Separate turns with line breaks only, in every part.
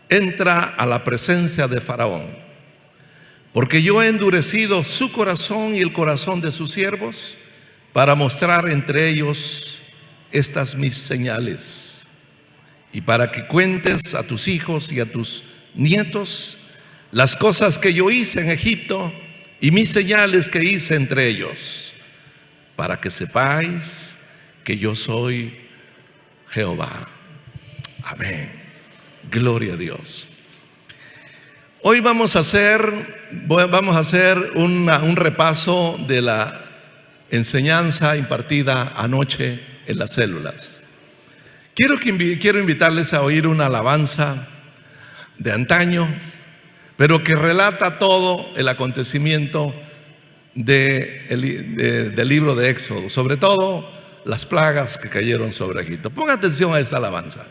entra a la presencia de Faraón, porque yo he endurecido su corazón y el corazón de sus siervos para mostrar entre ellos estas mis señales, y para que cuentes a tus hijos y a tus nietos las cosas que yo hice en Egipto y mis señales que hice entre ellos, para que sepáis que yo soy Jehová. Amén. Gloria a Dios. Hoy vamos a hacer un repaso de la enseñanza impartida anoche en las células. Quiero invitarles a oír una alabanza de antaño, pero que relata todo el acontecimiento del libro de Éxodo, sobre todo las plagas que cayeron sobre Egipto. Ponga atención a esa alabanza.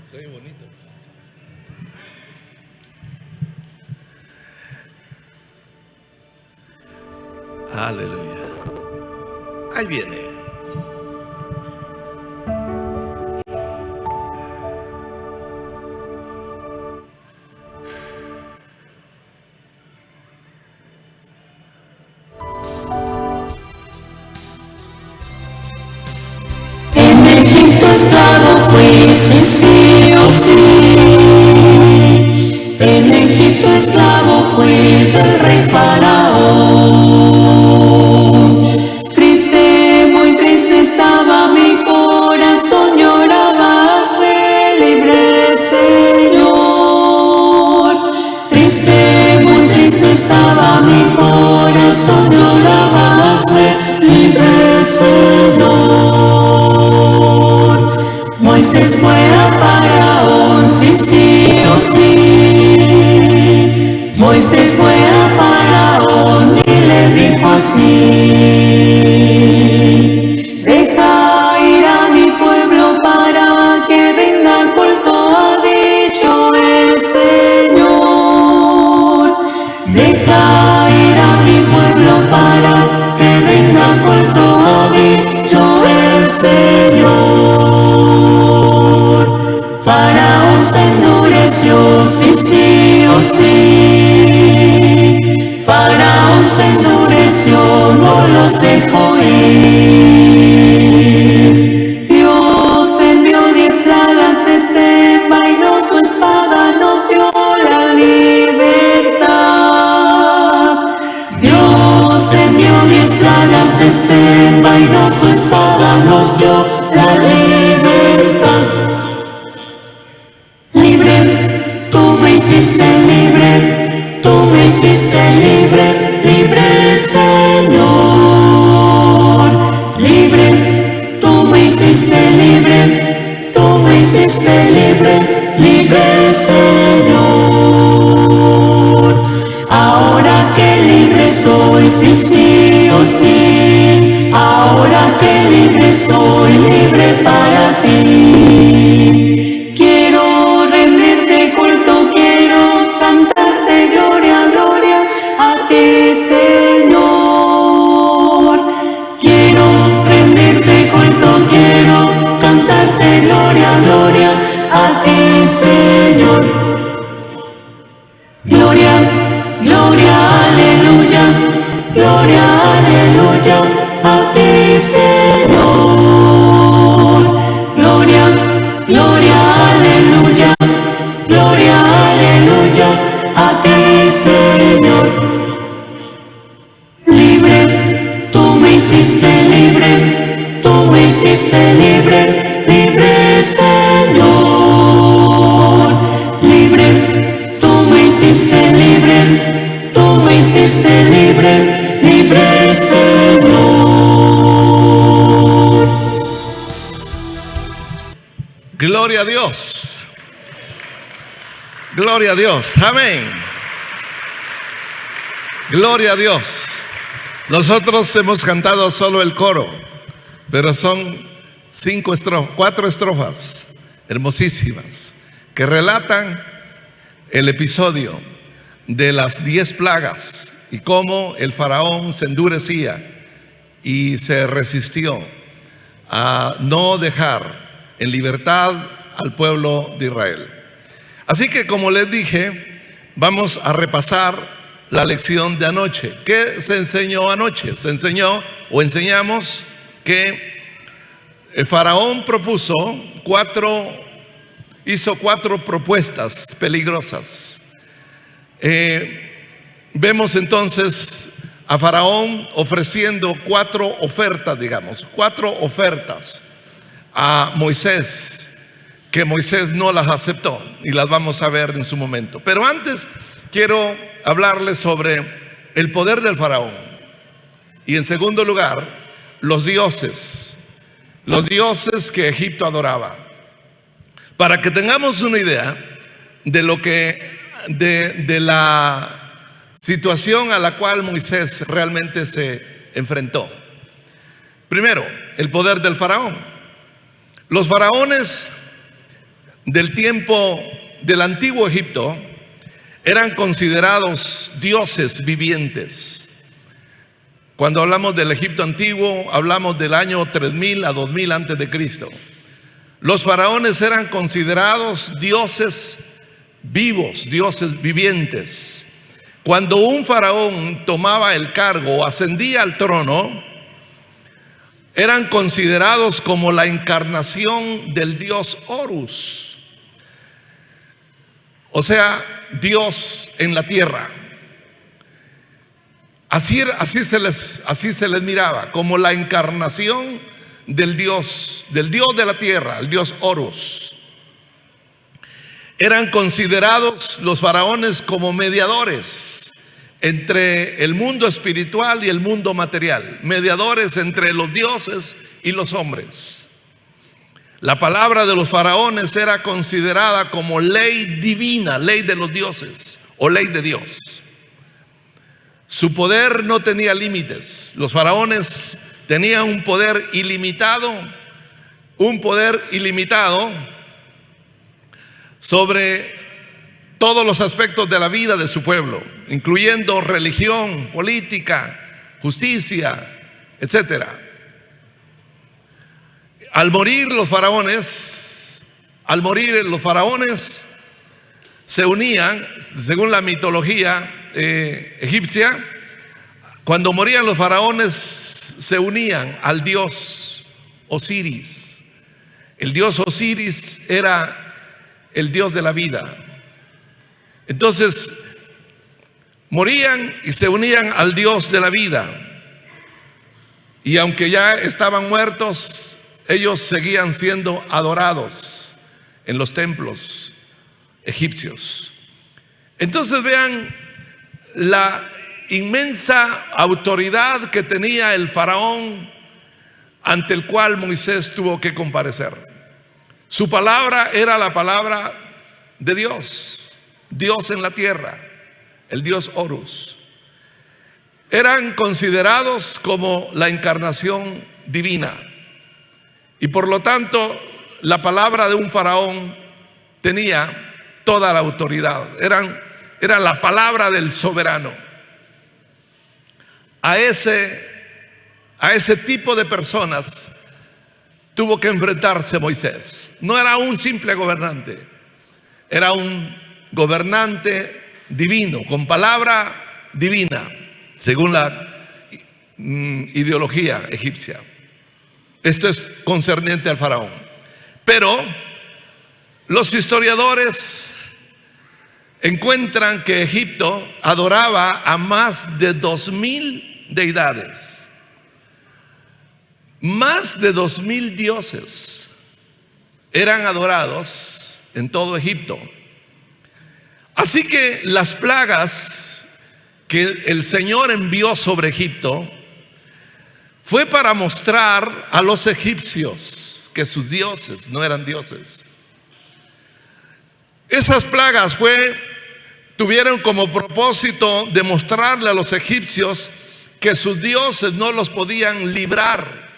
Se ve bonito. Aleluya. Ahí viene.
En Egipto esclavo fui, sí o sí. En Egipto esclavo fui del rey Faraón. Triste, muy triste estaba mi corazón, lloraba, hazme libre, Señor. Triste, muy triste estaba mi corazón, lloraba, hazme libre, Señor. Moisés fue a Faraón, sí o sí. Moisés fue a Faraón y le dijo así: deja ir a mi pueblo para que rinda culto, ha dicho el Señor. Deja ir a mi pueblo para que rinda culto, ha dicho el Señor. Faraón se endureció, sí o sí. Faraón se endureció, no los dejó ir. Dios envió 10 plagas de sed, bailó su espada, nos dio la libertad. Dios envió 10 plagas de sed, bailó su espada, nos dio la libertad. Libre, tú me hiciste libre, tú me hiciste libre, libre, Señor. Libre, tú me hiciste libre, tú me hiciste libre, libre, Señor. Ahora que libre soy, sí o sí. Ahora que libre soy, libre para ti. Quiero rendirte culto, quiero cantarte gloria, gloria a ti, Señor. Quiero rendirte culto, quiero cantarte gloria, gloria a ti, Señor. Gloria, gloria, aleluya, gloria, aleluya a ti, Señor. Gloria, gloria, aleluya, gloria, aleluya a ti, Señor. Libre, tú me hiciste libre, tú me hiciste libre, libre, Señor. Libre, tú me hiciste libre, tú me hiciste libre, libre, Señor.
Gloria a Dios. Gloria a Dios. Amén. Gloria a Dios. Nosotros hemos cantado solo el coro, pero son 4 estrofas hermosísimas que relatan el episodio de las 10 plagas y cómo el faraón se endurecía y se resistió a no dejar en libertad al pueblo de Israel. Así que, como les dije, vamos a repasar la lección de anoche. ¿Qué se enseñó anoche? Se enseñó o enseñamos que el faraón hizo 4 propuestas peligrosas. Vemos entonces a faraón ofreciendo 4 ofertas a Moisés, que Moisés no las aceptó, y las vamos a ver en su momento. Pero antes quiero hablarles sobre el poder del faraón y, en segundo lugar, los dioses que Egipto adoraba, para que tengamos una idea de la situación a la cual Moisés realmente se enfrentó. Primero, el poder del faraón. Los faraones del tiempo del antiguo Egipto eran considerados dioses vivientes. Cuando hablamos del Egipto antiguo, hablamos del año 3000 a 2000 antes de Cristo. Los faraones eran considerados dioses vivos, dioses vivientes. Cuando un faraón tomaba el cargo o ascendía al trono, eran considerados como la encarnación del dios Horus, o sea, Dios en la tierra. Así se les miraba, como la encarnación del Dios de la tierra, el dios Horus. Eran considerados los faraones como mediadores entre el mundo espiritual y el mundo material, mediadores entre los dioses y los hombres. La palabra de los faraones era considerada como ley divina, ley de los dioses o ley de Dios. Su poder no tenía límites. Los faraones tenían un poder ilimitado sobre todos los aspectos de la vida de su pueblo, incluyendo religión, política, justicia, etcétera. Al morir los faraones se unían, según la mitología egipcia. Cuando morían los faraones, se unían al dios Osiris. El dios Osiris era el dios de la vida. Entonces, morían y se unían al dios de la vida. Y aunque ya estaban muertos, ellos seguían siendo adorados en los templos egipcios. Entonces vean la inmensa autoridad que tenía el faraón ante el cual Moisés tuvo que comparecer. Su palabra era la palabra de Dios, Dios en la tierra, el dios Horus. Eran considerados como la encarnación divina. Y por lo tanto, la palabra de un faraón tenía toda la autoridad. Era la palabra del soberano. A ese tipo de personas tuvo que enfrentarse Moisés. No era un simple gobernante, era un gobernante divino, con palabra divina, según la ideología egipcia. Esto es concerniente al faraón. Pero los historiadores encuentran que Egipto adoraba a más de 2000 deidades, más de 2000 dioses eran adorados en todo Egipto. Así que las plagas que el Señor envió sobre Egipto fue para mostrar a los egipcios que sus dioses no eran dioses. Esas plagas tuvieron como propósito demostrarle a los egipcios que sus dioses no los podían librar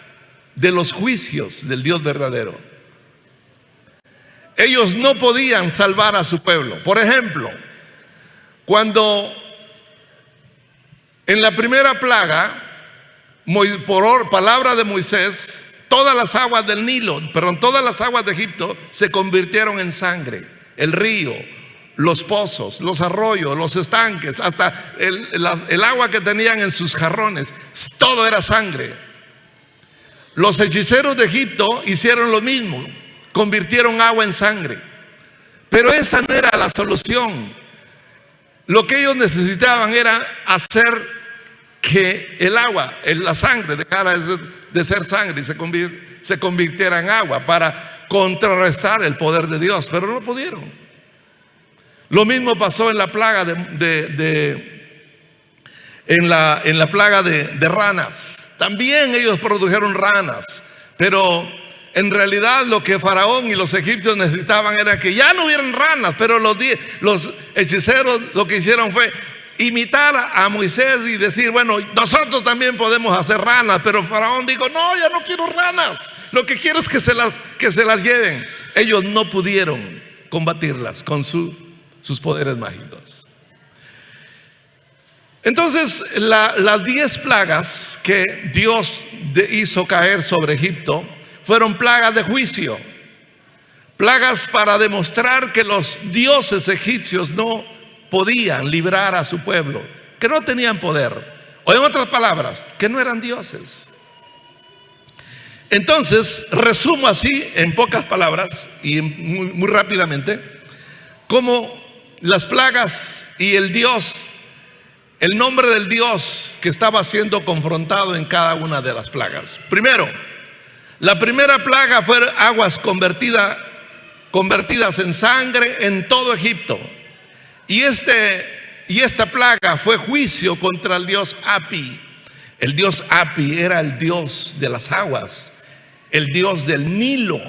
de los juicios del Dios verdadero. Ellos no podían salvar a su pueblo. Por ejemplo, cuando en la primera plaga, por palabra de Moisés, todas las aguas del Nilo, todas las aguas de Egipto se convirtieron en sangre. El río, los pozos, los arroyos, los estanques, hasta el agua que tenían en sus jarrones, todo era sangre. Los hechiceros de Egipto hicieron lo mismo, convirtieron agua en sangre. Pero esa no era la solución. Lo que ellos necesitaban era hacer que el agua, la sangre, dejara de ser sangre y se convirtiera en agua para contrarrestar el poder de Dios, pero no pudieron. Lo mismo pasó en la plaga en la plaga de ranas. También ellos produjeron ranas, pero en realidad lo que Faraón y los egipcios necesitaban era que ya no hubieran ranas. Pero los hechiceros lo que hicieron fue imitar a Moisés y decir, bueno, nosotros también podemos hacer ranas. Pero Faraón dijo, no, ya no quiero ranas, lo que quiero es que se las lleven. Ellos no pudieron combatirlas con sus poderes mágicos. Entonces las 10 plagas que Dios hizo caer sobre Egipto fueron plagas de juicio, plagas para demostrar que los dioses egipcios no podían librar a su pueblo, que no tenían poder, o en otras palabras, que no eran dioses. Entonces resumo así en pocas palabras y muy rápidamente cómo las plagas y el nombre del Dios que estaba siendo confrontado en cada una de las plagas. Primero, la primera plaga fue aguas convertidas en sangre en todo Egipto. Y esta plaga fue juicio contra el dios Api. El dios Api era el dios de las aguas, el dios del Nilo.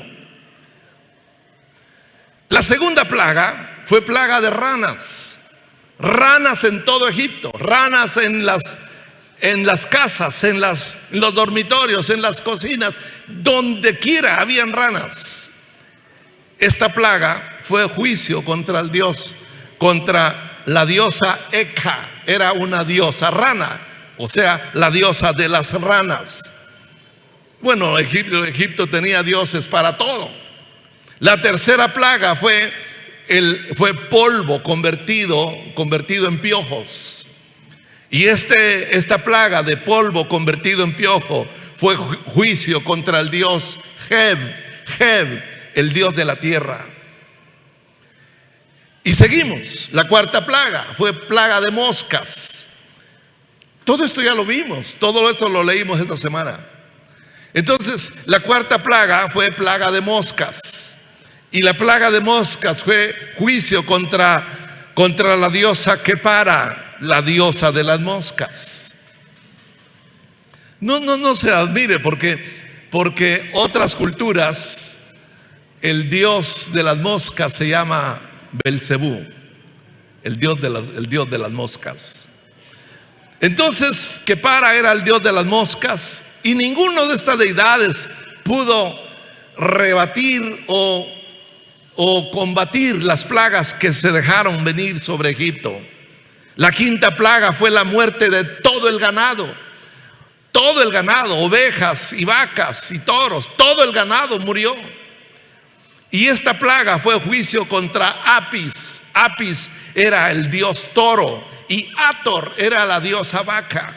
La segunda plaga fue plaga de ranas. Ranas en todo Egipto, ranas en las casas, en los dormitorios, en las cocinas, donde quiera habían ranas. Esta plaga fue juicio contra contra la diosa Eka. Era una diosa rana, o sea, la diosa de las ranas. Bueno, Egipto tenía dioses para todo. La tercera plaga fue polvo convertido en piojos. Y esta plaga de polvo convertido en piojo fue juicio contra el dios Geb, el dios de la tierra. Y seguimos. La cuarta plaga fue plaga de moscas. Todo esto ya lo vimos, todo esto lo leímos esta semana. Entonces, la cuarta plaga fue plaga de moscas. Y la plaga de moscas fue juicio contra la diosa Kepara, la diosa de las moscas. No se admire porque otras culturas el dios de las moscas se llama Belcebú, el dios de las moscas. Entonces Kepara era el dios de las moscas y ninguno de estas deidades pudo rebatir o combatir las plagas que se dejaron venir sobre Egipto. La quinta plaga fue la muerte de todo el ganado, ovejas y vacas y toros, todo el ganado murió. Y esta plaga fue juicio contra Apis. Apis era el dios toro y Hathor era la diosa vaca.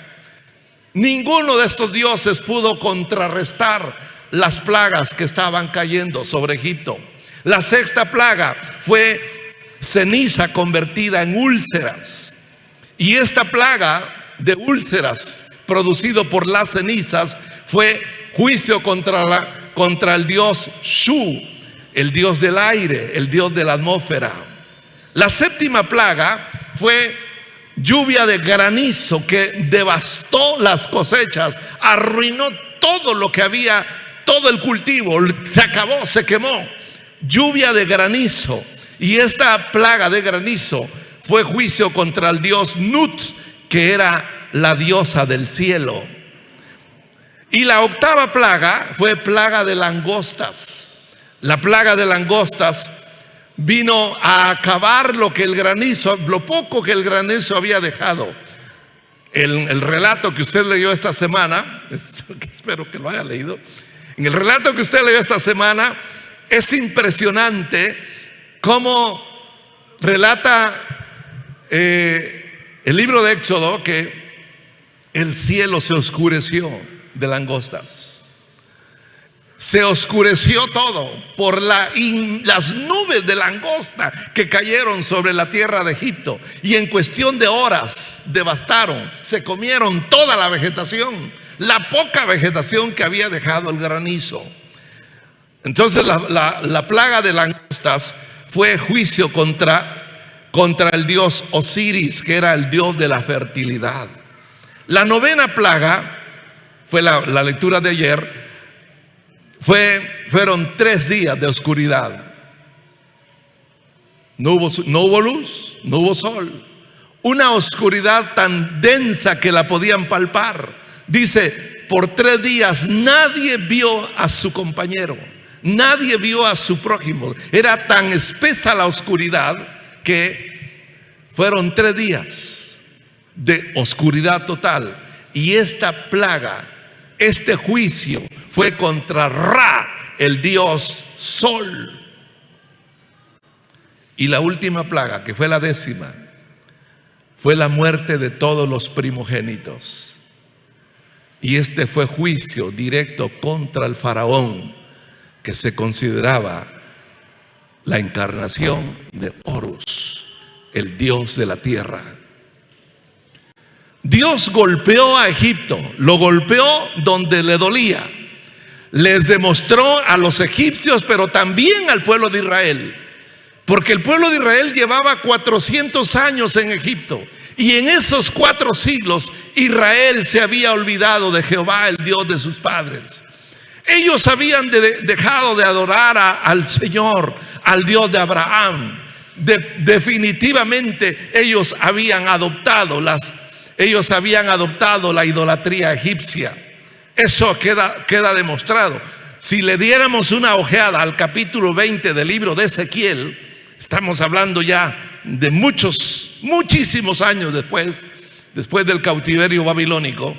Ninguno de estos dioses pudo contrarrestar las plagas que estaban cayendo sobre Egipto. La sexta plaga fue ceniza convertida en úlceras. Y esta plaga de úlceras producido por las cenizas fue juicio contra el dios Shu, el dios del aire, el dios de la atmósfera. La séptima plaga fue lluvia de granizo que devastó las cosechas, arruinó todo lo que había, todo el cultivo, se acabó, se quemó. Lluvia de granizo. Y esta plaga de granizo fue juicio contra el dios Nut, que era la diosa del cielo. Y la octava plaga fue plaga de langostas. La plaga de langostas vino a acabar lo poco que el granizo había dejado. El relato que usted leyó esta semana, espero que lo haya leído. En el relato que usted leyó esta semana, es impresionante cómo relata el libro de Éxodo que el cielo se oscureció de langostas. Se oscureció todo por las nubes de langosta que cayeron sobre la tierra de Egipto, y en cuestión de horas devastaron, se comieron toda la vegetación, la poca vegetación que había dejado el granizo. Entonces la plaga de langostas fue juicio contra el dios Osiris, que era el dios de la fertilidad. La novena plaga fue la lectura de ayer. Fueron 3 días de oscuridad. No hubo luz, no hubo sol. Una oscuridad tan densa que la podían palpar. Dice, por 3 días nadie vio a su compañero, nadie vio a su prójimo. Era tan espesa la oscuridad que fueron 3 días de oscuridad total. Y esta plaga, este juicio, fue contra Ra, el dios sol. Y la última plaga, que fue la 10ª, fue la muerte de todos los primogénitos. Y este fue juicio directo contra el faraón, que se consideraba la encarnación de Horus, el dios de la tierra. Dios golpeó a Egipto, lo golpeó donde le dolía. Les demostró a los egipcios, pero también al pueblo de Israel, porque el pueblo de Israel llevaba 400 años en Egipto, y en esos 4 siglos Israel se había olvidado de Jehová, el Dios de sus padres. Ellos habían dejado de adorar al Señor, al Dios de Abraham. Definitivamente ellos habían adoptado la idolatría egipcia. Eso queda demostrado. Si le diéramos una ojeada al capítulo 20 del libro de Ezequiel, estamos hablando ya de muchísimos años después del cautiverio babilónico.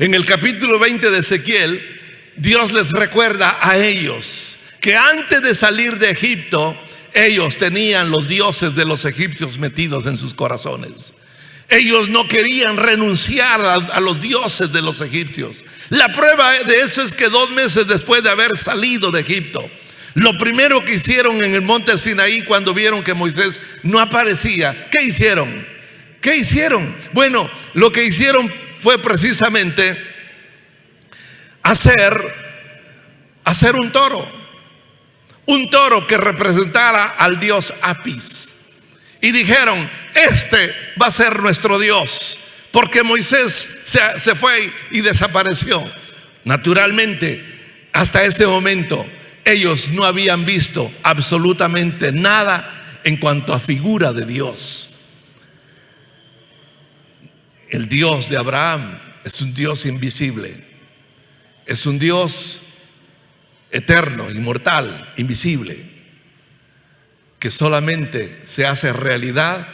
En el capítulo 20 de Ezequiel, Dios les recuerda a ellos que antes de salir de Egipto, ellos tenían los dioses de los egipcios metidos en sus corazones. Ellos no querían renunciar a los dioses de los egipcios. La prueba de eso es que 2 meses después de haber salido de Egipto, lo primero que hicieron en el monte Sinaí, cuando vieron que Moisés no aparecía, ¿qué hicieron? ¿Qué hicieron? Bueno, lo que hicieron fue precisamente hacer un toro que representara al dios Apis. Y dijeron, este va a ser nuestro Dios, porque Moisés se fue y desapareció. Naturalmente, hasta ese momento, ellos no habían visto absolutamente nada en cuanto a figura de Dios. El Dios de Abraham es un Dios invisible, es un Dios eterno, inmortal, invisible, que solamente se hace realidad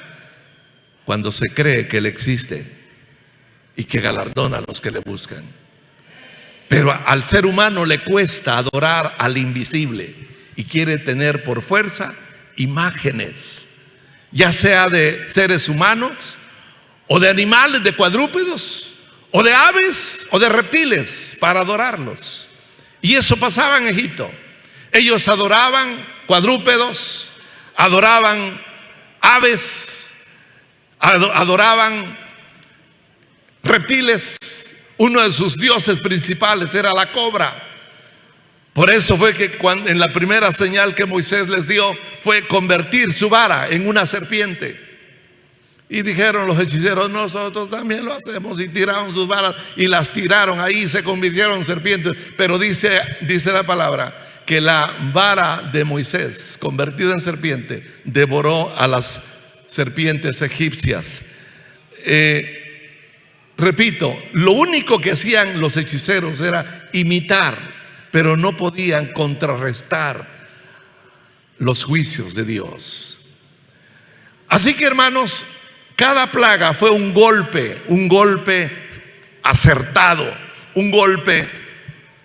cuando se cree que Él existe y que galardona a los que le buscan. Pero al ser humano le cuesta adorar al invisible y quiere tener por fuerza imágenes, ya sea de seres humanos o de animales, de cuadrúpedos o de aves o de reptiles, para adorarlos. Y eso pasaba en Egipto. Ellos adoraban cuadrúpedos, adoraban aves, adoraban reptiles. Uno de sus dioses principales era la cobra. Por eso fue que en la primera señal que Moisés les dio fue convertir su vara en una serpiente. Y dijeron los hechiceros, nosotros también lo hacemos, y tiraron sus varas y las tiraron ahí y se convirtieron en serpientes. Pero dice la palabra que la vara de Moisés, convertida en serpiente, devoró a las serpientes egipcias. repito, lo único que hacían los hechiceros era imitar, pero no podían contrarrestar los juicios de Dios. Así que, hermanos, cada plaga fue un golpe acertado, un golpe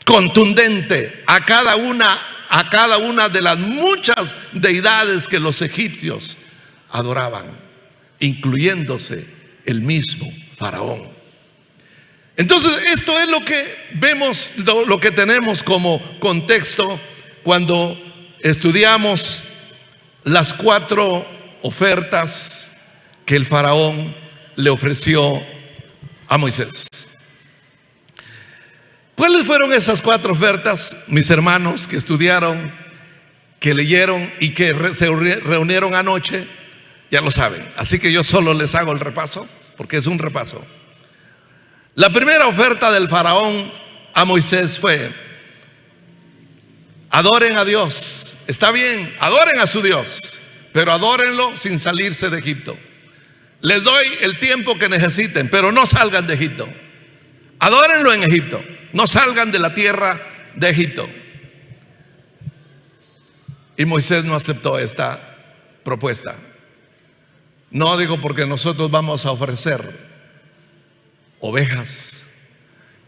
contundente a cada una de las muchas deidades que los egipcios adoraban, incluyéndose el mismo Faraón. Entonces, esto es lo que vemos, lo que tenemos como contexto cuando estudiamos las 4 ofertas que el Faraón le ofreció a Moisés. ¿Cuáles fueron esas 4 ofertas, mis hermanos que estudiaron, que leyeron y que se reunieron anoche? Ya lo saben, así que yo solo les hago el repaso, porque es un repaso. La primera oferta del Faraón a Moisés fue: adoren a Dios. Está bien, adoren a su Dios, pero adórenlo sin salirse de Egipto. Les doy el tiempo que necesiten, pero no salgan de Egipto. Adórenlo en Egipto, no salgan de la tierra de Egipto. Y Moisés no aceptó esta propuesta. No digo porque nosotros vamos a ofrecer ovejas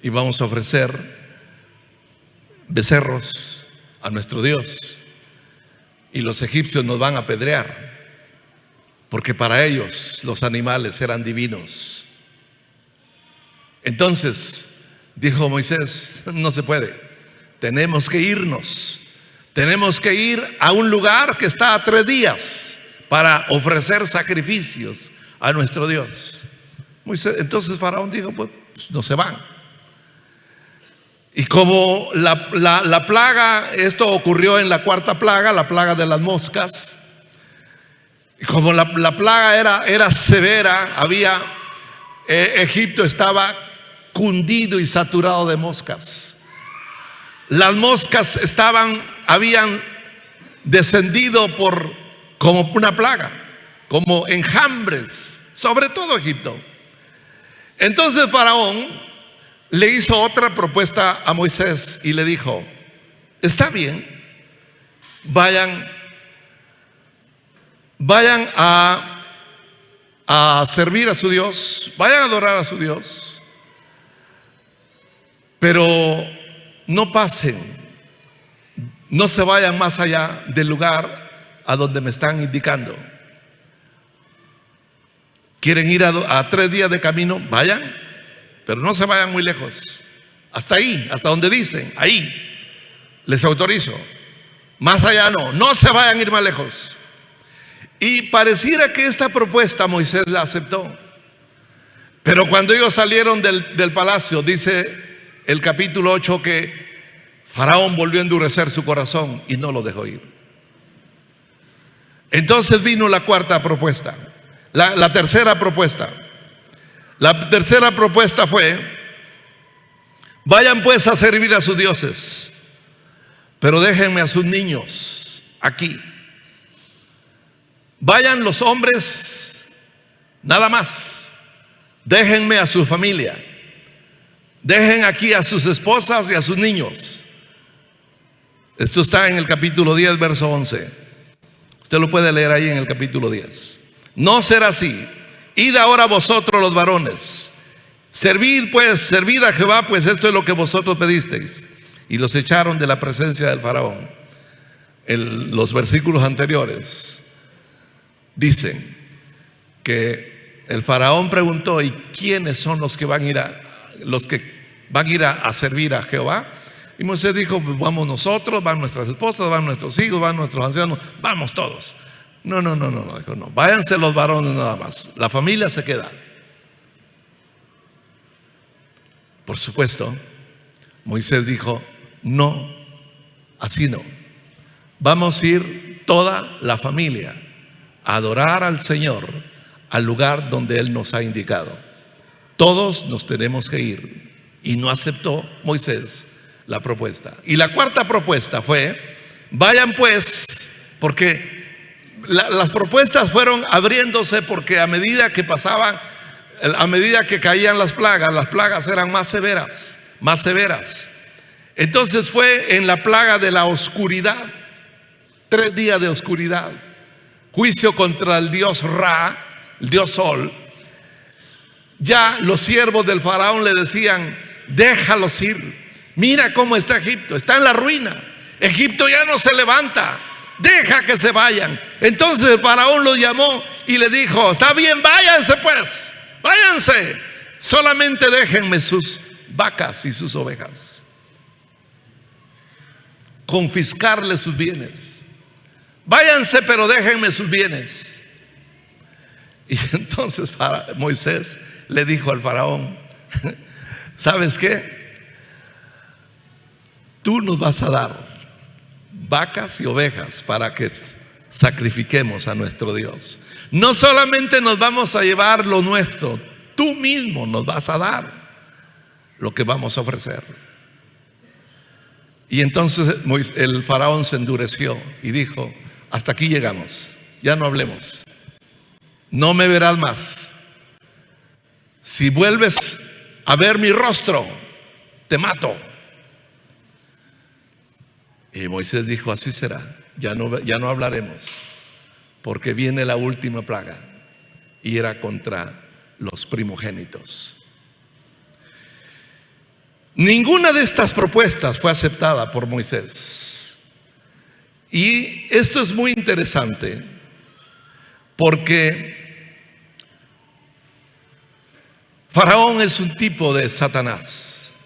y vamos a ofrecer becerros a nuestro Dios, y los egipcios nos van a apedrear, porque para ellos los animales eran divinos. Entonces dijo Moisés: no se puede, tenemos que irnos, tenemos que ir a un lugar que está a 3 días para ofrecer sacrificios a nuestro Dios. Entonces Faraón dijo: pues no se van. Y como la plaga, esto ocurrió en la 4ª plaga, la plaga de las moscas, y como la plaga era severa, Egipto estaba cundido y saturado de moscas. Las moscas habían descendido como una plaga, como enjambres, sobre todo Egipto. Entonces Faraón le hizo otra propuesta a Moisés y le dijo: está bien, vayan a servir a su Dios, vayan a adorar a su Dios, pero no pasen, no se vayan más allá del lugar a donde me están indicando. ¿Quieren ir a 3 días de camino? Vayan, pero no se vayan muy lejos. Hasta ahí, hasta donde dicen, ahí les autorizo. Más allá no se vayan a ir más lejos. Y pareciera que esta propuesta Moisés la aceptó. Pero cuando ellos salieron del palacio, dice el capítulo 8 que Faraón volvió a endurecer su corazón y no lo dejó ir. Entonces vino la 4ª propuesta. La tercera propuesta. La tercera propuesta fue: vayan pues a servir a sus dioses, pero déjenme a sus niños aquí. Vayan los hombres nada más, déjenme a su familia, dejen aquí a sus esposas y a sus niños. Esto está en el capítulo 10, verso 11. Usted lo puede leer ahí en el capítulo 10. No será así. Id ahora vosotros los varones, servid a Jehová, pues esto es lo que vosotros pedisteis. Y los echaron de la presencia del Faraón. Los versículos anteriores dicen que el Faraón preguntó: ¿y quiénes son los que van a ir a servir a Jehová? Y Moisés dijo: pues vamos nosotros, van nuestras esposas, van nuestros hijos, van nuestros ancianos, vamos todos. No, dijo: no, váyanse los varones nada más, la familia se queda. Por supuesto, Moisés dijo: no, así no. Vamos a ir toda la familia a adorar al Señor al lugar donde Él nos ha indicado. Todos nos tenemos que ir. Y no aceptó Moisés la propuesta. Y la 4ª propuesta fue: vayan pues, porque las propuestas fueron abriéndose, porque a medida que pasaban a medida que caían las plagas eran más severas, más severas. Entonces fue en la plaga de la oscuridad, 3 días de oscuridad, juicio contra el dios Ra, el dios Sol. Ya los siervos del faraón le decían: déjalos ir, mira cómo está Egipto, está en la ruina, Egipto ya no se levanta, deja que se vayan. Entonces el faraón los llamó y le dijo: está bien, váyanse pues, váyanse, solamente déjenme sus vacas y sus ovejas, confiscarle sus bienes. Váyanse, pero déjenme sus bienes. Y entonces Moisés le dijo al faraón: ¿sabes qué? Tú nos vas a dar vacas y ovejas para que sacrifiquemos a nuestro Dios. No solamente nos vamos a llevar lo nuestro, tú mismo nos vas a dar lo que vamos a ofrecer. Y entonces el faraón se endureció y dijo: hasta aquí llegamos, ya no hablemos, no me verás más. Si vuelves a ver mi rostro, te mato. Y Moisés dijo: así será, ya no hablaremos, porque viene la última plaga, y era contra los primogénitos. Ninguna de estas propuestas fue aceptada por Moisés. Y esto es muy interesante, porque Faraón es un tipo de Satanás,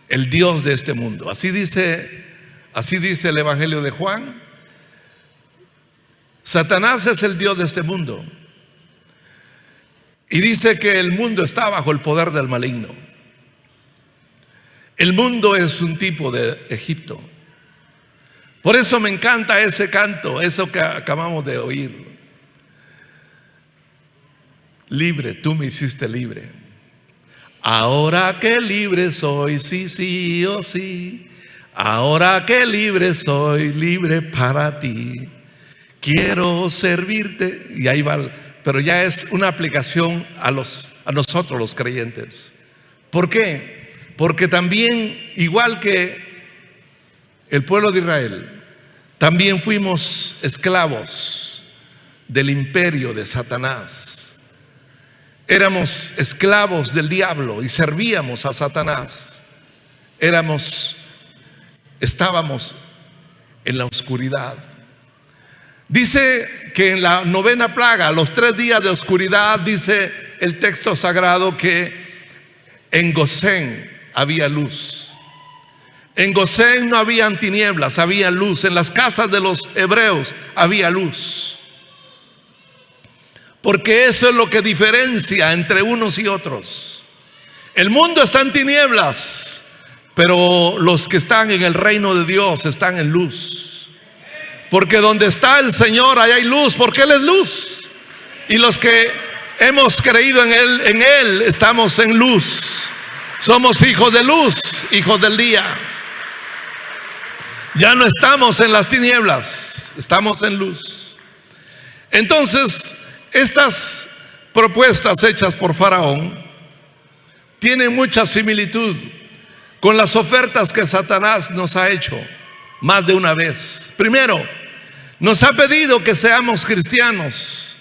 el dios de este mundo. Así dice el Evangelio de Juan. Satanás es el dios de este mundo, y dice que el mundo está bajo el poder del maligno. El mundo es un tipo de Egipto. Por eso me encanta ese canto, eso que acabamos de oír. Libre, tú me hiciste libre. Ahora que libre soy, sí, sí, oh sí. Ahora que libre soy, libre para ti. Quiero servirte. Y ahí va, pero ya es una aplicación a nosotros los creyentes. ¿Por qué? Porque también, igual que el pueblo de Israel, también fuimos esclavos del imperio de Satanás. Éramos esclavos del diablo y servíamos a Satanás. Estábamos en la oscuridad. Dice que en la 9ª plaga, los 3 días de oscuridad, dice el texto sagrado que en Gosén había luz. En Gosén no habían tinieblas, había luz. En las casas de los hebreos había luz. Porque eso es lo que diferencia entre unos y otros. El mundo está en tinieblas, pero los que están en el reino de Dios están en luz. Porque donde está el Señor, allá hay luz, porque Él es luz. Y los que hemos creído en Él estamos en luz. Somos hijos de luz, hijos del día. Ya no estamos en las tinieblas, estamos en luz. Entonces, estas propuestas hechas por Faraón tienen mucha similitud con las ofertas que Satanás nos ha hecho más de una vez. Primero, nos ha pedido que seamos cristianos,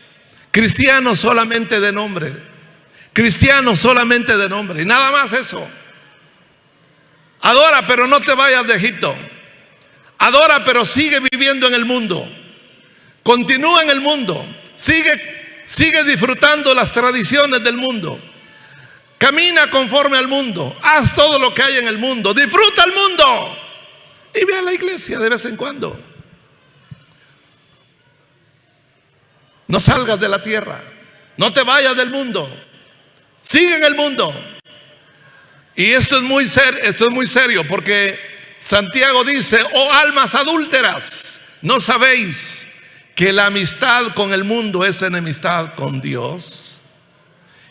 cristianos solamente de nombre, cristianos solamente de nombre, y nada más eso. Adora, pero no te vayas de Egipto. Adora, pero sigue viviendo en el mundo. Continúa en el mundo. Sigue disfrutando las tradiciones del mundo. Camina conforme al mundo. Haz todo lo que hay en el mundo. Disfruta el mundo. Y ve a la iglesia de vez en cuando. No salgas de la tierra. No te vayas del mundo. Sigue en el mundo. Y esto es muy serio, porque Santiago dice: oh almas adúlteras, ¿no sabéis que la amistad con el mundo es enemistad con Dios?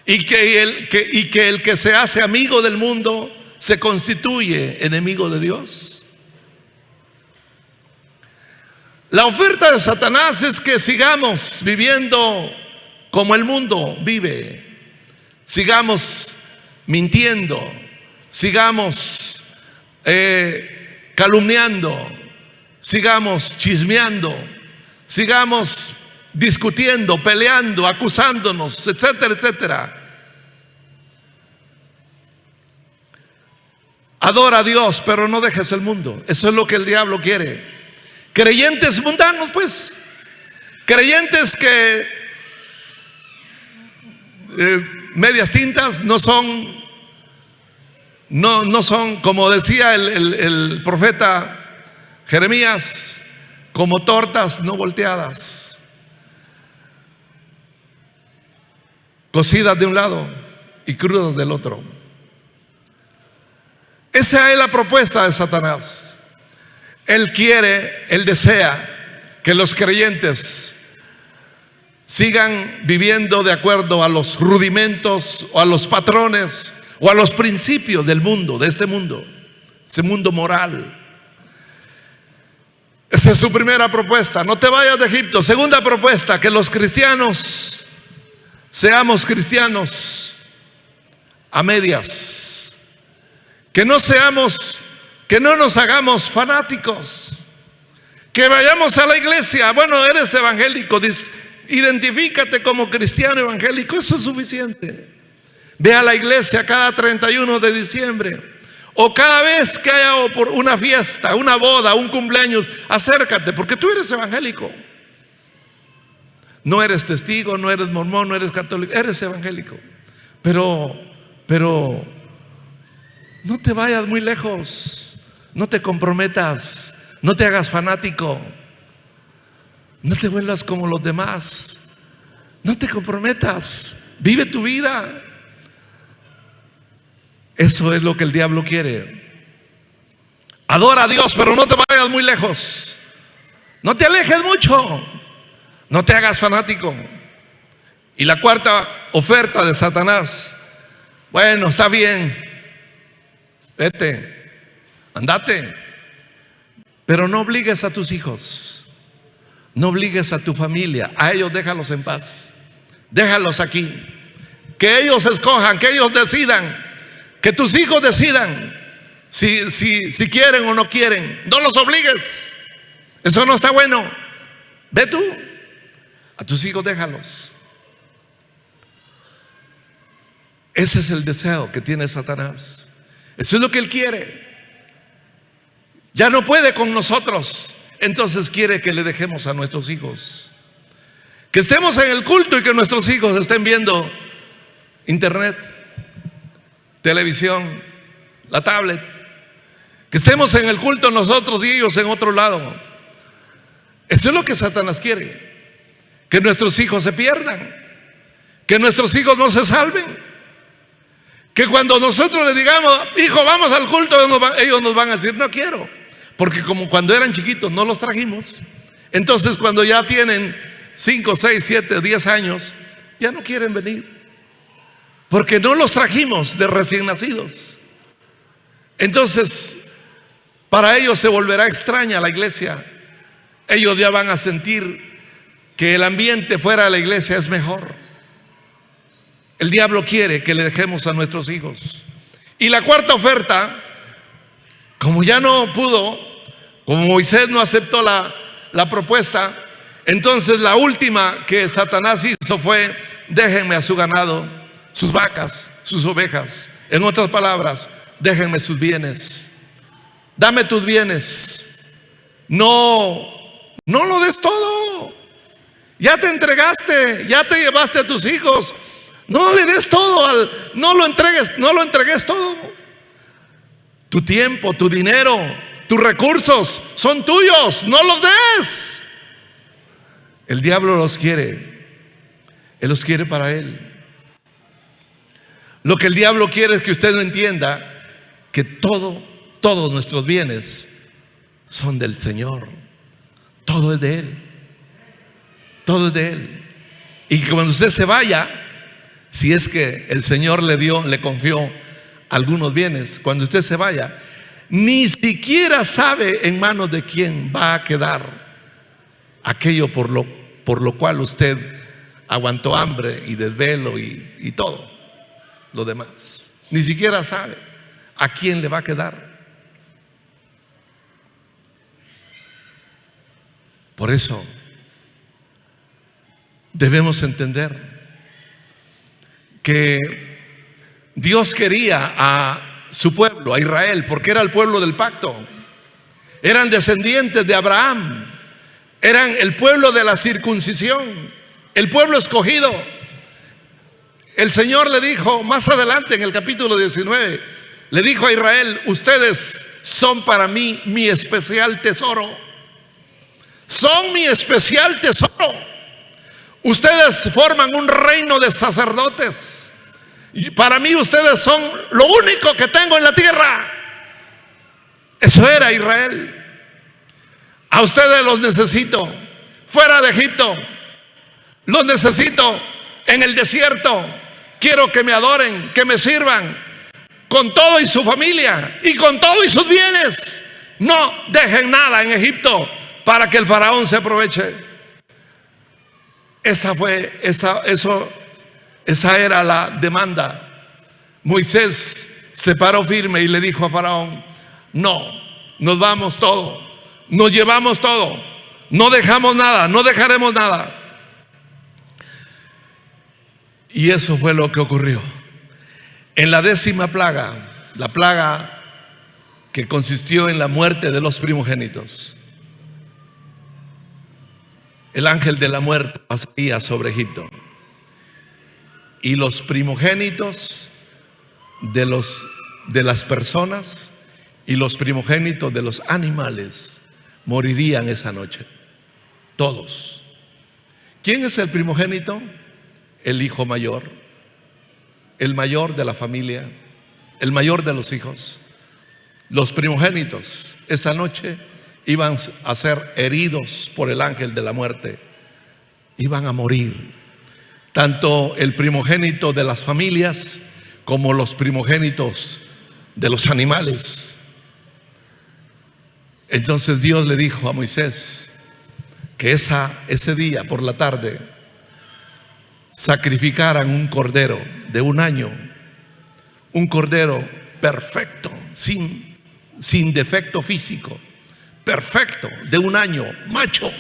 Y que el que se hace amigo del mundo se constituye enemigo de Dios. La oferta de Satanás es que sigamos viviendo como el mundo vive, sigamos mintiendo, sigamos calumniando, sigamos chismeando, sigamos discutiendo, peleando, acusándonos, etcétera, etcétera. Adora a Dios, pero no dejes el mundo. Eso es lo que el diablo quiere. Creyentes mundanos, pues, creyentes que medias tintas, no son, como decía el profeta Jeremías, como tortas no volteadas, cocidas de un lado y crudas del otro. Esa es la propuesta de Satanás. Él quiere, él desea que los creyentes sigan viviendo de acuerdo a los rudimentos o a los patrones o a los principios del mundo, de este mundo moral. Esa es su primera propuesta: no te vayas de Egipto. Segunda propuesta: que los cristianos seamos cristianos a medias. Que no nos hagamos fanáticos. Que vayamos a la iglesia. Bueno, eres evangélico, identifícate como cristiano evangélico, eso es suficiente. Ve a la iglesia cada 31 de diciembre o cada vez que haya una fiesta, una boda, un cumpleaños, acércate, porque tú eres evangélico. No eres testigo, no eres mormón, no eres católico, eres evangélico. Pero no te vayas muy lejos, no te comprometas, no te hagas fanático, no te vuelvas como los demás, no te comprometas, vive tu vida. Eso es lo que el diablo quiere. Adora a Dios, pero no te vayas muy lejos, no te alejes mucho, no te hagas fanático. Y la cuarta oferta de Satanás: bueno, está bien, vete, andate, pero no obligues a tus hijos, no obligues a tu familia, a ellos déjalos en paz, déjalos aquí, que ellos escojan, que ellos decidan, que tus hijos decidan si quieren o no quieren. No los obligues, eso no está bueno. Ve tú, a tus hijos déjalos. Ese es el deseo que tiene Satanás. Eso es lo que él quiere. Ya no puede con nosotros, entonces quiere que le dejemos a nuestros hijos, que estemos en el culto y que nuestros hijos estén viendo internet, televisión, la tablet, que estemos en el culto nosotros y ellos en otro lado. Eso es lo que Satanás quiere, que nuestros hijos se pierdan, que nuestros hijos no se salven. Que cuando nosotros les digamos: hijo, vamos al culto, ellos nos van a decir: no quiero. Porque como cuando eran chiquitos no los trajimos, entonces cuando ya tienen 5, 6, 7, 10 años, ya no quieren venir, porque no los trajimos de recién nacidos. Entonces para ellos se volverá extraña la iglesia. Ellos ya van a sentir que el ambiente fuera de la iglesia es mejor. El diablo quiere que le dejemos a nuestros hijos. Y la cuarta oferta, como ya no pudo, como Moisés no aceptó la propuesta, entonces la última que Satanás hizo fue: déjenme a su ganado, sus vacas, sus ovejas. En otras palabras, déjenme sus bienes, dame tus bienes. No lo des todo. Ya te entregaste, ya te llevaste a tus hijos. No le des todo, no lo entregues todo. Tu tiempo, tu dinero, tus recursos son tuyos, no los des. El diablo los quiere, él los quiere para él. Lo que el diablo quiere es que usted no entienda que todos nuestros bienes son del Señor. Todo es de él, todo es de él. Y que cuando usted se vaya, si es que el Señor le confió algunos bienes, cuando usted se vaya, ni siquiera sabe en manos de quién va a quedar aquello por lo cual usted aguantó hambre y desvelo y todo. lo demás. Ni siquiera sabe a quién le va a quedar. Por eso debemos entender que Dios quería a su pueblo, a Israel, porque era el pueblo del pacto. Eran descendientes de Abraham, eran el pueblo de la circuncisión, el pueblo escogido. El Señor le dijo más adelante en el capítulo 19, le dijo a Israel: ustedes son para mí mi especial tesoro. Son mi especial tesoro. Ustedes forman un reino de sacerdotes. Y para mí ustedes son lo único que tengo en la tierra. Eso era Israel. A ustedes los necesito fuera de Egipto. Los necesito en el desierto. Quiero que me adoren, que me sirvan, con todo y su familia y con todo y sus bienes. No dejen nada en Egipto para que el faraón se aproveche. Esa era la demanda. Moisés se paró firme y le dijo a Faraón: no, nos vamos todo, nos llevamos todo, no dejamos nada, no dejaremos nada. Y eso fue lo que ocurrió. En la 10ª plaga, la plaga que consistió en la muerte de los primogénitos, el ángel de la muerte pasaría sobre Egipto, y los primogénitos de las personas y los primogénitos de los animales morirían esa noche. Todos. ¿Quién es el primogénito? El hijo mayor, el mayor de la familia, el mayor de los hijos. Los primogénitos esa noche iban a ser heridos por el ángel de la muerte, iban a morir, tanto el primogénito de las familias como los primogénitos de los animales. Entonces Dios le dijo a Moisés que ese día por la tarde sacrificaran un cordero de 1 año, un cordero perfecto, sin defecto físico, perfecto, de 1 año, macho,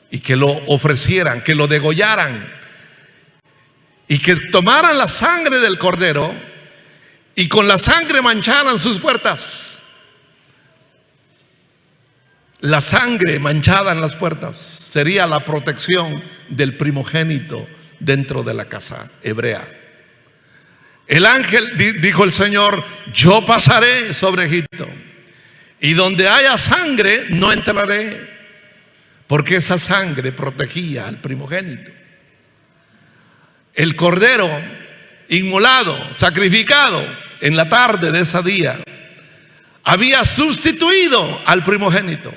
y que lo ofrecieran, que lo degollaran, y que tomaran la sangre del cordero y con la sangre mancharan sus puertas. La sangre manchada en las puertas sería la protección del primogénito dentro de la casa hebrea. El ángel, dijo el Señor: yo pasaré sobre Egipto, y donde haya sangre no entraré, porque esa sangre protegía al primogénito. El cordero inmolado, sacrificado en la tarde de ese día, había sustituido al primogénito.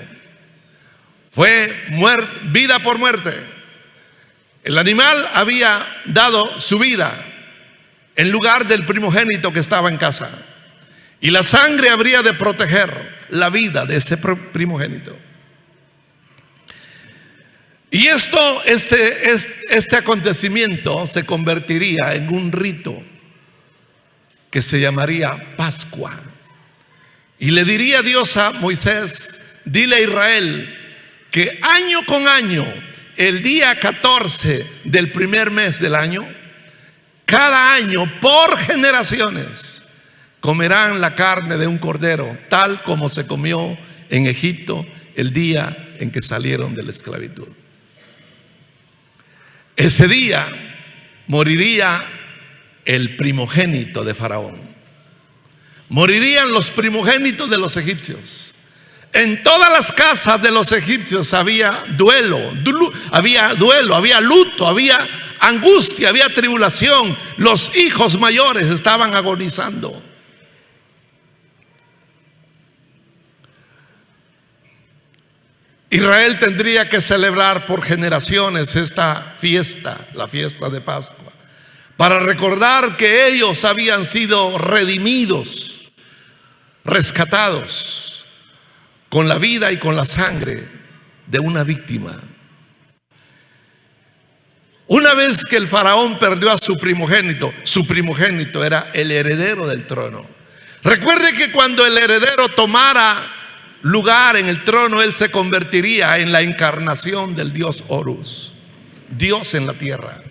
Fue vida por muerte. El animal había dado su vida en lugar del primogénito que estaba en casa, y la sangre habría de proteger la vida de ese primogénito. Y este acontecimiento se convertiría en un rito que se llamaría Pascua. Y le diría Dios a Moisés: dile a Israel que año con año, el día 14 del primer mes del año, cada año por generaciones, comerán la carne de un cordero, tal como se comió en Egipto el día en que salieron de la esclavitud. Ese día moriría el primogénito de Faraón. Morirían los primogénitos de los egipcios. En todas las casas de los egipcios había duelo, había luto, había angustia, había tribulación. Los hijos mayores estaban agonizando. Israel tendría que celebrar por generaciones esta fiesta, la fiesta de Pascua, para recordar que ellos habían sido redimidos, rescatados con la vida y con la sangre de una víctima. Una vez que el faraón perdió a su primogénito era el heredero del trono. Recuerde que cuando el heredero tomara lugar en el trono, él se convertiría en la encarnación del dios Horus, Dios en la tierra.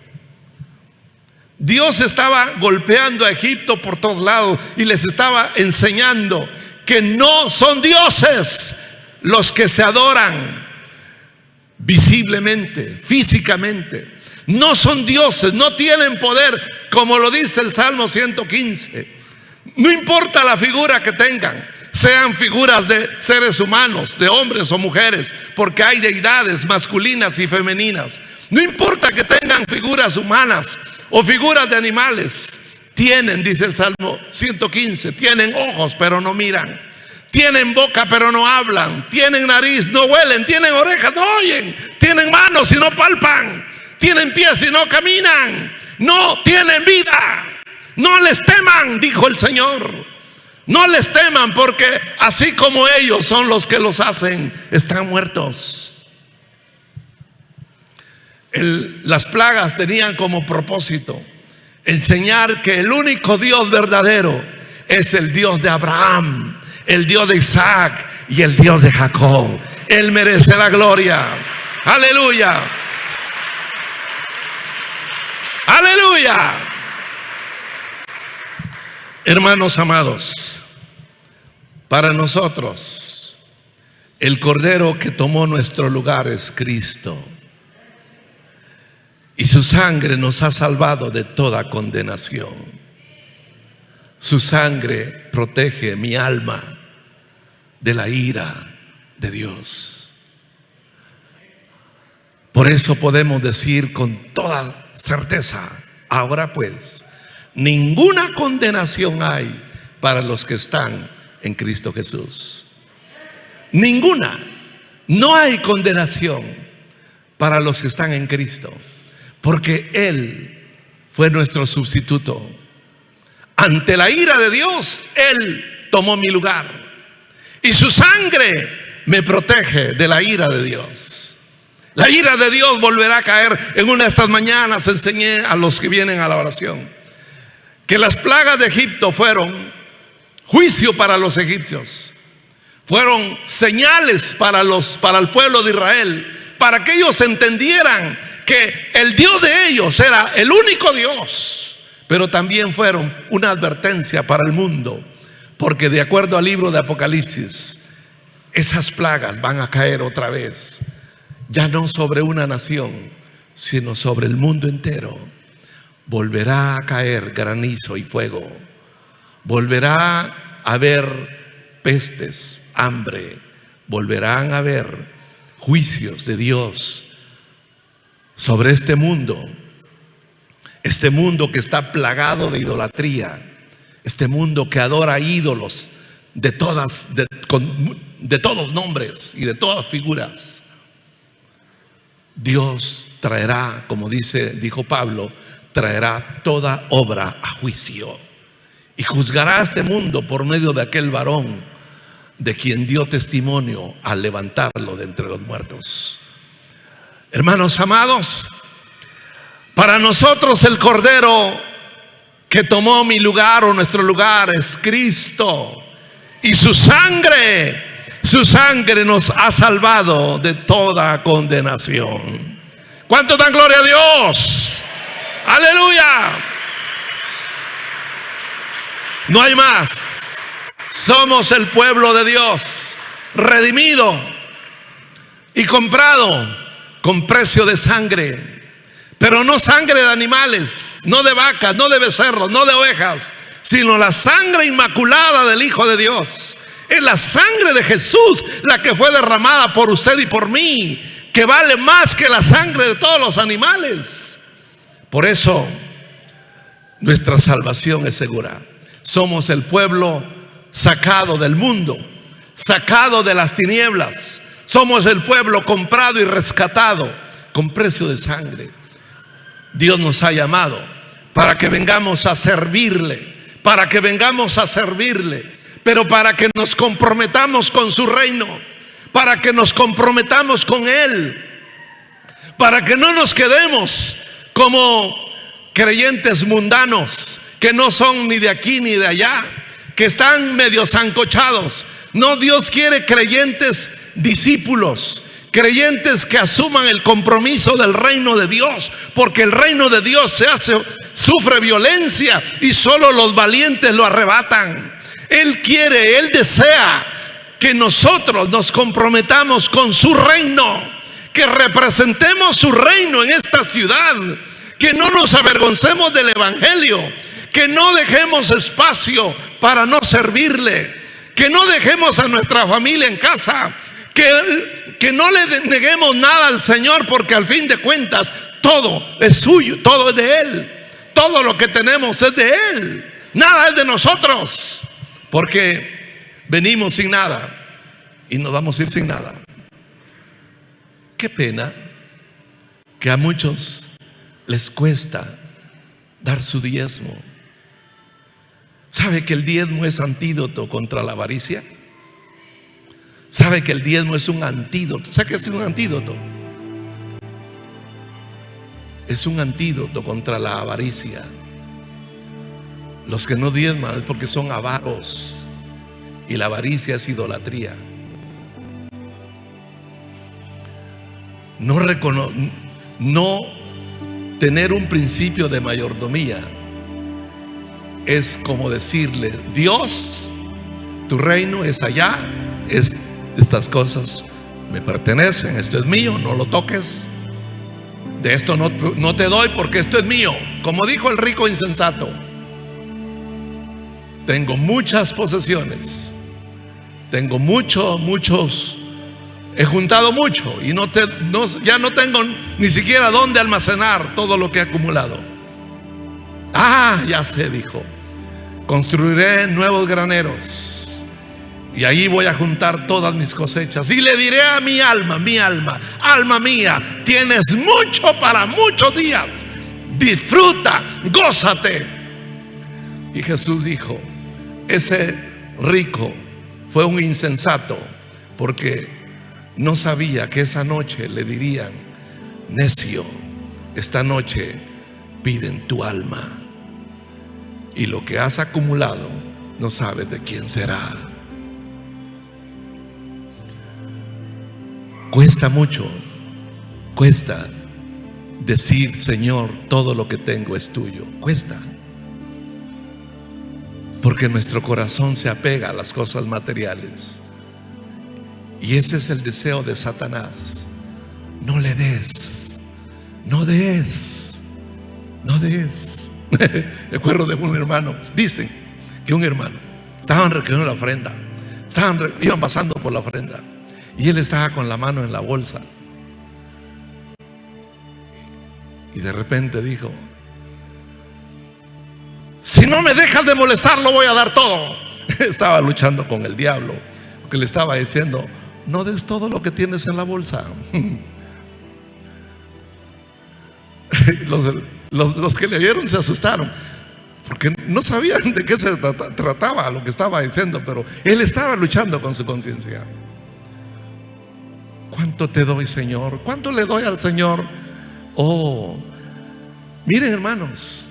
Dios estaba golpeando a Egipto por todos lados y les estaba enseñando que no son dioses los que se adoran visiblemente, físicamente. No son dioses, no tienen poder, como lo dice el Salmo 115. No importa la figura que tengan, sean figuras de seres humanos, de hombres o mujeres, porque hay deidades masculinas y femeninas. No importa que tengan figuras humanas o figuras de animales. Tienen, dice el Salmo 115, tienen ojos pero no miran, tienen boca pero no hablan, tienen nariz, no huelen, tienen orejas, no oyen, tienen manos y no palpan, tienen pies y no caminan, no tienen vida. No les teman, dijo el Señor. No les teman, porque así como ellos son los que los hacen, están muertos. Las plagas tenían como propósito enseñar que el único Dios verdadero es el Dios de Abraham, el Dios de Isaac y el Dios de Jacob. Él merece la gloria. Aleluya. Aleluya. Hermanos amados, para nosotros el Cordero que tomó nuestro lugar es Cristo, y su sangre nos ha salvado de toda condenación. Su sangre protege mi alma de la ira de Dios. Por eso podemos decir con toda certeza: ahora pues, ninguna condenación hay para los que están en Cristo Jesús. Ninguna. No hay condenación para los que están en Cristo, porque Él fue nuestro sustituto. Ante la ira de Dios, Él tomó mi lugar, y su sangre me protege de la ira de Dios. La ira de Dios volverá a caer. En una de estas mañanas enseñé a los que vienen a la oración que las plagas de Egipto fueron juicio para los egipcios, fueron señales para el pueblo de Israel, para que ellos entendieran que el Dios de ellos era el único Dios. Pero también fueron una advertencia para el mundo, porque de acuerdo al libro de Apocalipsis, esas plagas van a caer otra vez, ya no sobre una nación, sino sobre el mundo entero. Volverá a caer granizo y fuego, volverá a haber pestes, hambre, volverán a haber juicios de Dios sobre este mundo que está plagado de idolatría, este mundo que adora ídolos de todos nombres y de todas figuras. Dios traerá, como dijo Pablo, traerá toda obra a juicio y juzgará a este mundo por medio de aquel varón de quien dio testimonio al levantarlo de entre los muertos. Hermanos amados, para nosotros el Cordero que tomó mi lugar o nuestro lugar es Cristo, y su sangre nos ha salvado de toda condenación. ¿Cuánto dan gloria a Dios? Aleluya. No hay más. Somos el pueblo de Dios, redimido y comprado con precio de sangre, pero no sangre de animales, no de vacas, no de becerros, no de ovejas, sino la sangre inmaculada del Hijo de Dios. Es la sangre de Jesús la que fue derramada por usted y por mí, que vale más que la sangre de todos los animales. Por eso nuestra salvación es segura. Somos el pueblo sacado del mundo, sacado de las tinieblas. Somos el pueblo comprado y rescatado con precio de sangre. Dios nos ha llamado para que vengamos a servirle, pero para que nos comprometamos con su reino, para que nos comprometamos con Él, para que no nos quedemos como creyentes mundanos que no son ni de aquí ni de allá, que están medio sancochados. No, Dios quiere creyentes discípulos, creyentes que asuman el compromiso del reino de Dios, porque el reino de Dios sufre violencia y solo los valientes lo arrebatan. Él quiere, Él desea que nosotros nos comprometamos con su reino, que representemos su reino en esta ciudad, que no nos avergoncemos del evangelio, que no dejemos espacio para no servirle, que no dejemos a nuestra familia en casa, que no le neguemos nada al Señor, porque al fin de cuentas todo es suyo, todo es de Él, todo lo que tenemos es de Él, nada es de nosotros, porque venimos sin nada y nos vamos a ir sin nada. Qué pena que a muchos les cuesta dar su diezmo. ¿Sabe que el diezmo es antídoto contra la avaricia? ¿Sabe que el diezmo es un antídoto? ¿Sabe qué es un antídoto? Es un antídoto contra la avaricia. Los que no diezman es porque son avaros, y la avaricia es idolatría. No tener un principio de mayordomía es como decirle: Dios, tu reino es allá, estas cosas me pertenecen, esto es mío, no lo toques, de esto no te doy porque esto es mío. Como dijo el rico insensato: tengo muchas posesiones, tengo muchos, he juntado mucho y ya no tengo ni siquiera dónde almacenar todo lo que he acumulado. Ya sé, dijo, construiré nuevos graneros y ahí voy a juntar todas mis cosechas, y le diré a mi alma, alma mía, tienes mucho para muchos días, disfruta, gózate. Y Jesús dijo: ese rico fue un insensato, porque no sabía que esa noche le dirían: necio, esta noche piden tu alma, y lo que has acumulado no sabes de quién será. Cuesta mucho, cuesta decir: Señor, todo lo que tengo es tuyo. Cuesta, porque nuestro corazón se apega a las cosas materiales, y ese es el deseo de Satanás. No le des, no des, no des. Me acuerdo de un hermano, dicen que un hermano, estaban recogiendo la ofrenda, iban pasando por la ofrenda, y él estaba con la mano en la bolsa, y de repente dijo: si no me dejas de molestar, lo voy a dar todo. Estaba luchando con el diablo, porque le estaba diciendo: no des todo lo que tienes en la bolsa. Los que le vieron se asustaron, porque no sabían de qué se trataba lo que estaba diciendo, pero él estaba luchando con su conciencia. ¿Cuánto te doy, Señor? ¿Cuánto le doy al Señor? Miren, hermanos,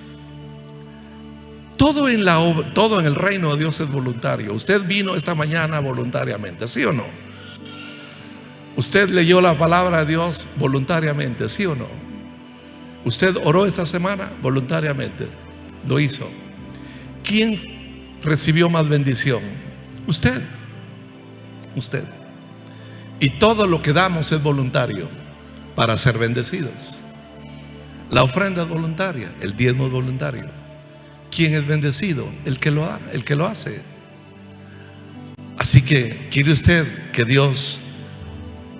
todo en el reino de Dios es voluntario. Usted vino esta mañana voluntariamente, ¿sí o no? Usted leyó la palabra de Dios voluntariamente, ¿sí o no? Usted oró esta semana voluntariamente, lo hizo. ¿Quién recibió más bendición? Usted. Y todo lo que damos es voluntario para ser bendecidos. La ofrenda es voluntaria, el diezmo es voluntario. ¿Quién es bendecido? El que lo hace. Así que, ¿quiere usted que Dios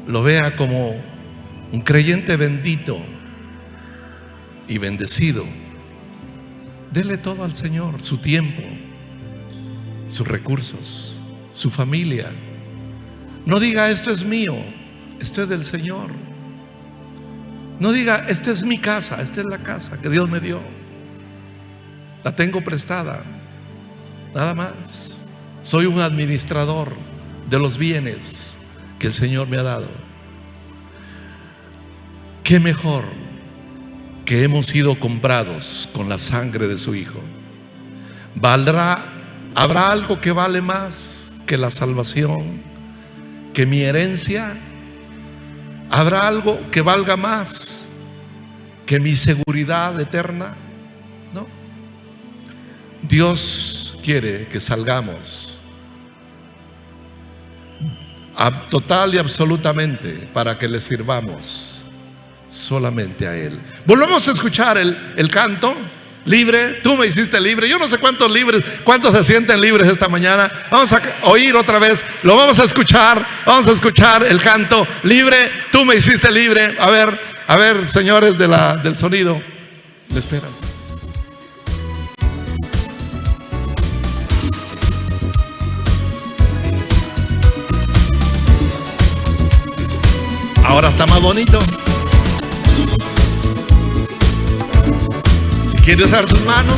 lo vea como un creyente bendito y bendecido? Dele todo al Señor: su tiempo, sus recursos, su familia. No diga: esto es mío, esto es del Señor. No diga: esta es mi casa, esta es la casa que Dios me dio, la tengo prestada. Nada más. Soy un administrador de los bienes que el Señor me ha dado. Qué mejor que hemos sido comprados con la sangre de su Hijo. ¿Habrá algo que vale más que la salvación, que mi herencia? ¿Habrá algo que valga más que mi seguridad eterna? No. Dios quiere que salgamos total y absolutamente para que le sirvamos solamente a Él. Volvamos a escuchar el canto. Libre, tú me hiciste libre. Yo no sé cuántos se sienten libres esta mañana. Vamos a oír otra vez, lo vamos a escuchar el canto. Libre, tú me hiciste libre. A ver, señores del sonido, me esperan. Ahora está más bonito. ¿Quiere usar sus manos?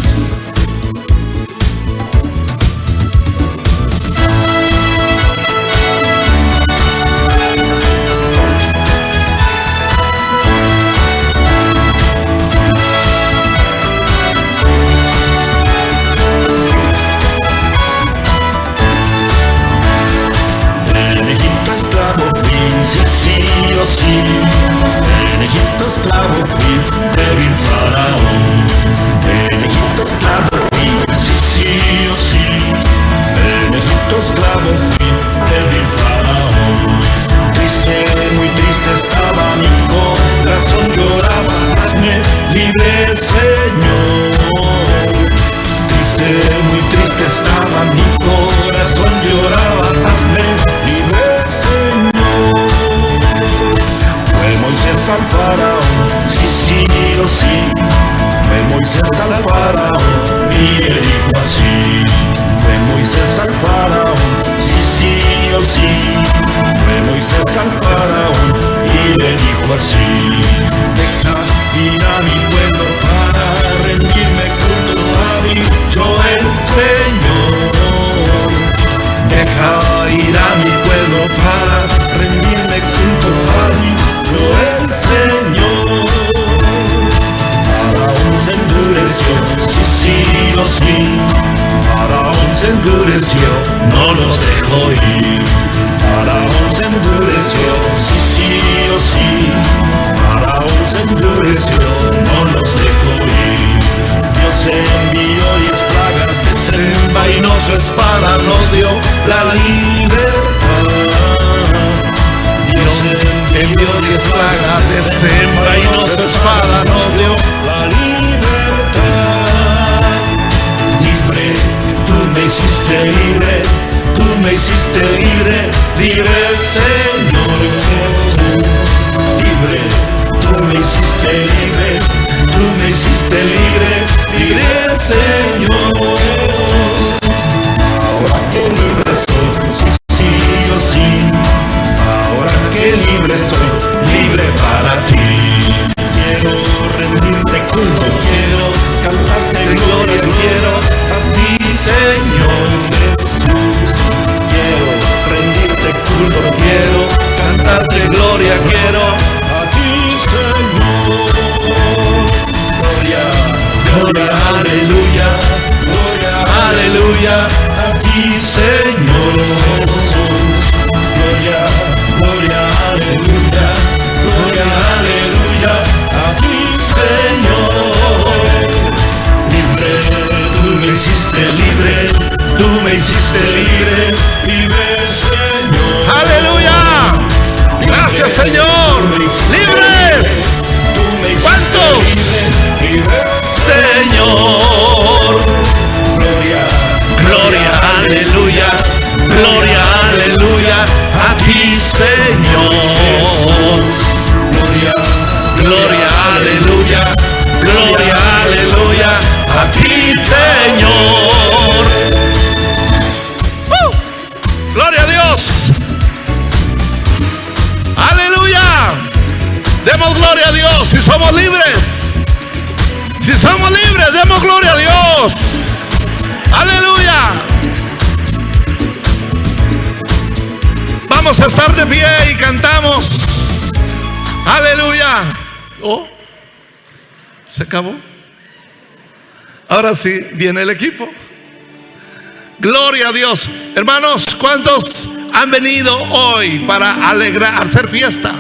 En Egipto esclavo fui, sí o sí. En Egipto esclavo fui, débil faraón. En Egipto esclavo fui, sí o sí. En Egipto esclavo fui, débil faraón. Triste, muy triste estaba mi corazón, lloraba, hazme libre, Señor. Triste, muy triste estaba mi corazón, lloraba, hazme libre, Señor. Fue Moisés al faraón, sí o sí. Fue Moisés al faraón y le dijo así. Fue Moisés al faraón, sí o sí. Fue Moisés al faraón y le dijo así. Deja ir a mi pueblo para rendirme culto, ha dicho el Señor. Deja ir a mi pueblo para rendirme culto, ha dicho el Señor. Faraón se endureció, sí o sí. Faraón se endureció, no los dejó ir. Faraón se endureció, sí o sí. Faraón se endureció, no los dejó ir. Dios envió 10 plagas, desenvainó su espada, nos dio la libertad. Dios envió 10 plagas, desenvainó su espada, nos dio la libertad. Libre, tú me hiciste libre, tú me hiciste libre, libre Señor Jesús. Libre, tú me hiciste libre, tú me hiciste libre, libre Señor Jesús. Ahora que libre soy, sí o sí. Ahora que libre soy, libre para ti. Quiero rendirte culto, quiero cantarte gloria, quiero a ti, Señor Jesús. Quiero rendirte culto, quiero cantarte gloria, quiero a ti, Señor. Gloria, gloria, aleluya, gloria, aleluya, a ti, Señor Jesús. Gloria, gloria, aleluya, gloria, aleluya, a ti, Señor. Libre, tú me hiciste libre, tú me hiciste libre, libre, Señor.
¡Aleluya! Gracias, Señor. ¡Libres! ¿Cuántos?
Libre,
Señor.
gloria,
Gloria, aleluya. Gloria, aleluya. A ti, Señor.
gloria,
Gloria, aleluya. Gloria, aleluya. A ti, Señor. Gloria a Dios. Aleluya. Demos gloria a Dios si somos libres. Si somos libres, demos gloria a Dios. Aleluya. Vamos a estar de pie y cantamos. Aleluya. Oh. Se acabó. Ahora sí, viene el equipo. Gloria a Dios. Hermanos, ¿cuántos han venido hoy para alegrar, hacer fiesta?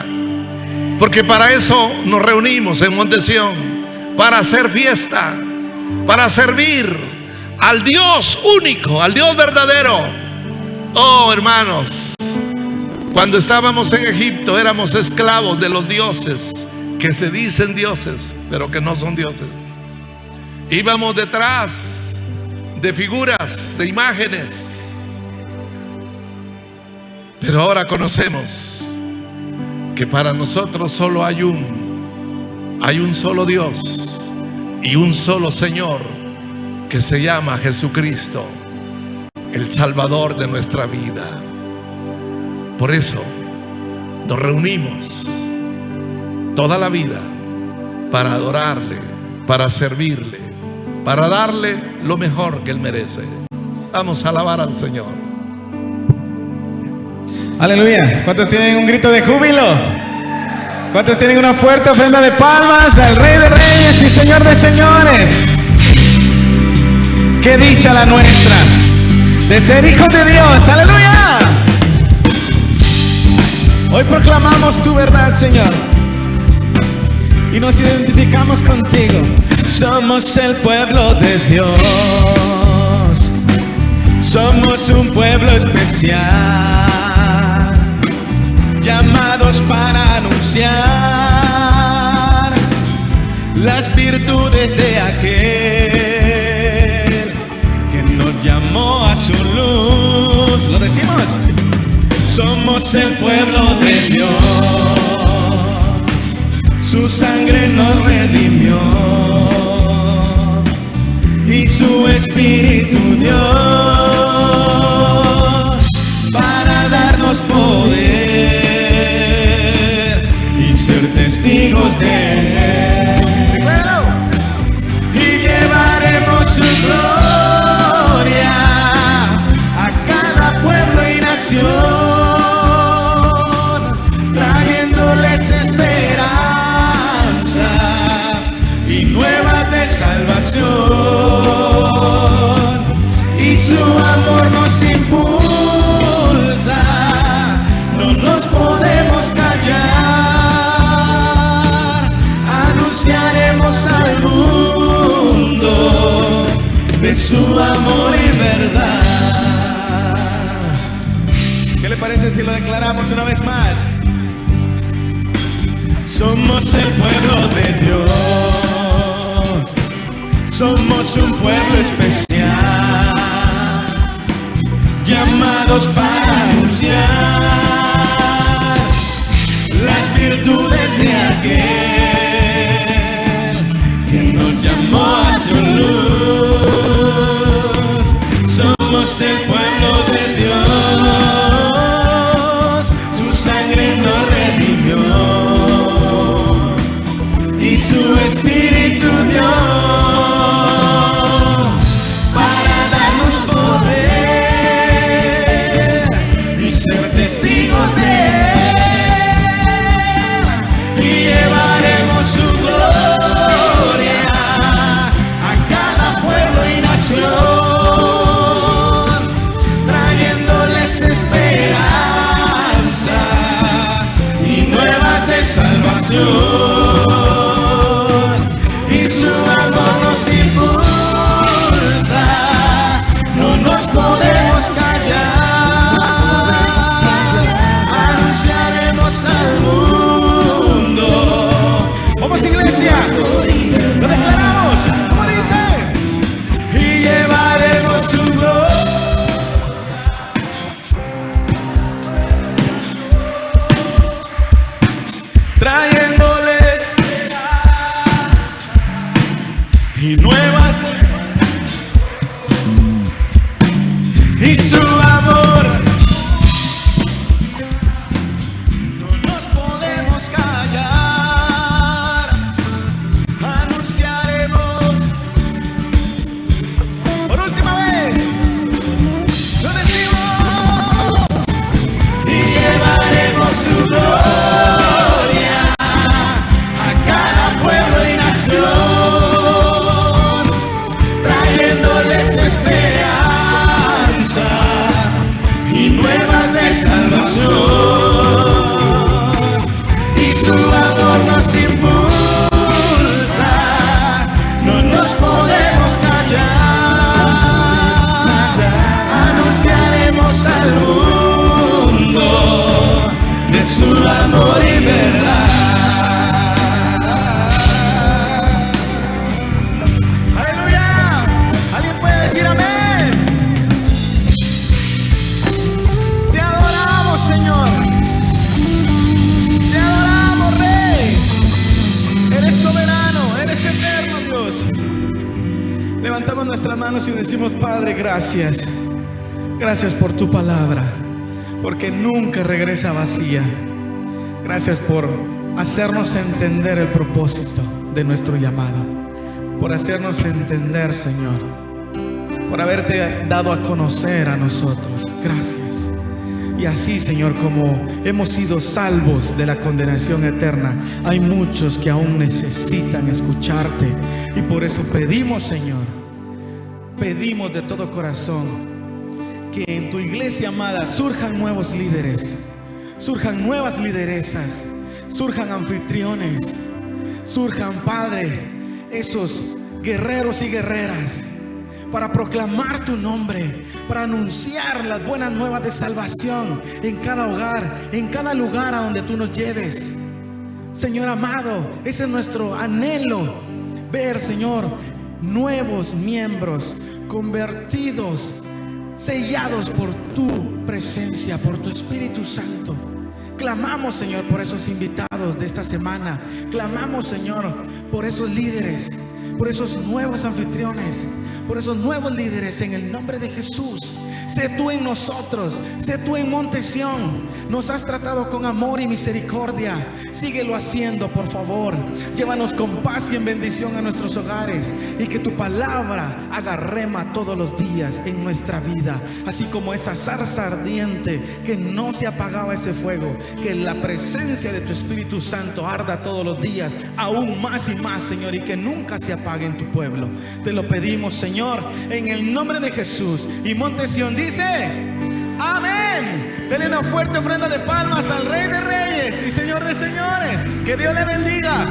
Porque para eso nos reunimos en Monte Sión, para hacer fiesta, para servir al Dios único, al Dios verdadero. Oh, hermanos, cuando estábamos en Egipto éramos esclavos de los dioses que se dicen dioses, pero que no son dioses. Íbamos detrás de figuras, de imágenes. Pero ahora conocemos que para nosotros solo hay un solo Dios y un solo Señor, que se llama Jesucristo, el Salvador de nuestra vida. Por eso nos reunimos toda la vida para adorarle, para servirle, para darle lo mejor que Él merece. Vamos a alabar al Señor.
Aleluya. ¿Cuántos tienen un grito de júbilo? ¿Cuántos tienen una fuerte ofrenda de palmas al Rey de Reyes y Señor de Señores? ¡Qué dicha la nuestra de ser hijos de Dios! ¡Aleluya! Hoy proclamamos tu verdad, Señor, y nos identificamos contigo. Somos el pueblo de Dios, somos un pueblo especial, llamados para anunciar las virtudes de aquel que nos llamó a su luz. ¿Lo decimos? Somos el pueblo de Dios, su sangre nos redimió y su espíritu dio para darnos poder y ser testigos de Él. Y llevaremos su gloria a cada pueblo y nación, trayéndoles esperanza y nuevas de salvación. Y su amor nos impulsa, no nos podemos callar. Anunciaremos al mundo de su amor y verdad. ¿Qué le parece si lo declaramos una vez más? Somos el pueblo de Dios, somos un pueblo especial, llamados para anunciar las virtudes de aquel que nos llamó a su luz. Somos el pueblo de Dios, su sangre nos redimió y su espíritu dio para darnos poder y ser testigos de Él. Y llevaremos su gloria a cada pueblo y nación, trayéndoles esperanza y nuevas de salvación. No nos podemos callar, anunciaremos al mundo. Vamos, iglesia, lo declaramos, ¿cómo dice? Y llevaremos su gloria, trayéndoles y nuevas y su amor. No nos podemos callar, anunciaremos por última vez, lo decimos, y llevaremos su gloria a cada pueblo y nación, levantamos nuestras manos y decimos: Padre, gracias. Gracias por tu palabra, porque nunca regresa vacía. Gracias por hacernos entender el propósito de nuestro llamado, por hacernos entender, Señor, por haberte dado a conocer a nosotros. Gracias. Y así, Señor, como hemos sido salvos de la condenación eterna, hay muchos que aún necesitan escucharte. Y por eso pedimos, Señor, pedimos de todo corazón que en tu iglesia amada surjan nuevos líderes, surjan nuevas lideresas, surjan anfitriones, surjan, Padre, esos guerreros y guerreras para proclamar tu nombre, para anunciar las buenas nuevas de salvación en cada hogar, en cada lugar a donde tú nos lleves. Señor amado, ese es nuestro anhelo, ver, Señor, nuevos miembros convertidos, sellados por tu presencia, por tu Espíritu Santo. Clamamos, Señor, por esos invitados de esta semana. Clamamos, Señor, por esos líderes, por esos nuevos anfitriones, por esos nuevos líderes, en el nombre de Jesús. Sé tú en nosotros, sé tú en Monte Sión. Nos has tratado con amor y misericordia. Síguelo haciendo, por favor. Llévanos con paz y en bendición a nuestros hogares, y que tu palabra haga rema todos los días en nuestra vida, así como esa zarza ardiente que no se apagaba ese fuego. Que la presencia de tu Espíritu Santo arda todos los días, aún más y más, Señor, y que nunca se apague en tu pueblo. Te lo pedimos, Señor, en el nombre de Jesús. Y Monte Sión dice: amén. Denle una fuerte ofrenda de palmas al Rey de Reyes y Señor de Señores. Que Dios le bendiga.